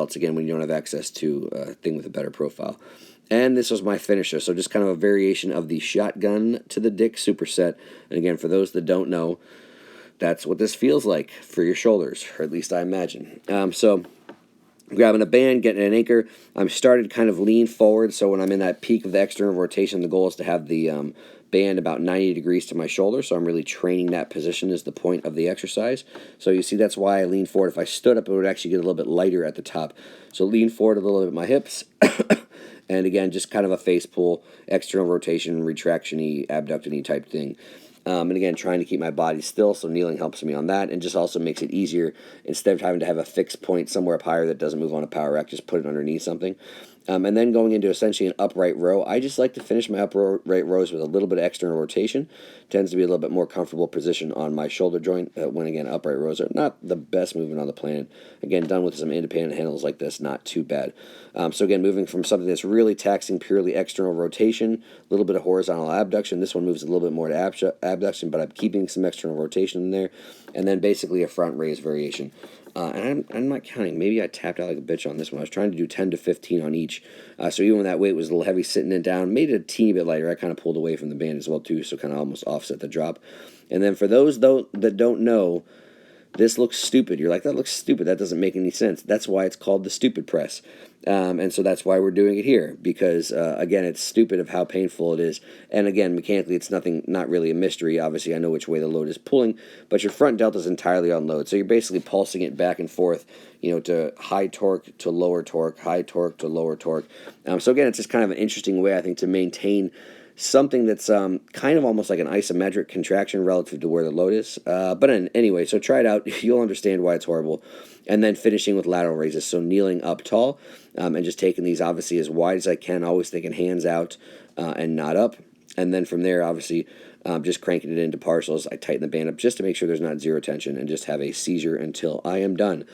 belts, again, when you don't have access to a thing with a better profile. And this was my finisher, so just kind of a variation of the shotgun to the dick superset. And again, for those that don't know, that's what this feels like for your shoulders, or at least I imagine. So grabbing a band, getting an anchor. I'm started kind of lean forward, so when I'm in that peak of the external rotation, the goal is to have the band about 90 degrees to my shoulder, so I'm really training that position is the point of the exercise. So you see that's why I lean forward. If I stood up, it would actually get a little bit lighter at the top. So lean forward a little bit my hips, and again, just kind of a face pull, external rotation, retraction-y, abduction-y type thing. And again, trying to keep my body still, so kneeling helps me on that, and just also makes it easier. Instead of having to have a fixed point somewhere up higher that doesn't move on a power rack, just put it underneath something. And then going into essentially an upright row, I just like to finish my upright rows with a little bit of external rotation. Tends to be a little bit more comfortable position on my shoulder joint when, again, upright rows are not the best movement on the planet. Again, done with some independent handles like this, not too bad. So again, moving from something that's really taxing purely external rotation, a little bit of horizontal abduction. This one moves a little bit more to abduction, but I'm keeping some external rotation in there. And then basically a front raise variation. And I'm not counting. Maybe I tapped out like a bitch on this one. I was trying to do 10 to 15 on each. So even when that weight was a little heavy sitting it down, made it a teeny bit lighter. I kind of pulled away from the band as well too, so kind of almost offset the drop. And then for those that don't know, this looks stupid. You're like, that looks stupid. That doesn't make any sense. That's why it's called the stupid press. And so that's why we're doing it here, because, again, it's stupid of how painful it is. And, again, mechanically, it's not really a mystery. Obviously, I know which way the load is pulling, but your front delta is entirely on load. So you're basically pulsing it back and forth, to high torque to lower torque, high torque to lower torque. So, again, it's just kind of an interesting way, I think, to maintain something that's kind of almost like an isometric contraction relative to where the load is. But anyway, so try it out. You'll understand why it's horrible. And then finishing with lateral raises, so kneeling up tall and just taking these obviously as wide as I can, always thinking hands out and not up. And then from there, obviously, just cranking it into partials. I tighten the band up just to make sure there's not zero tension and just have a seizure until I am done.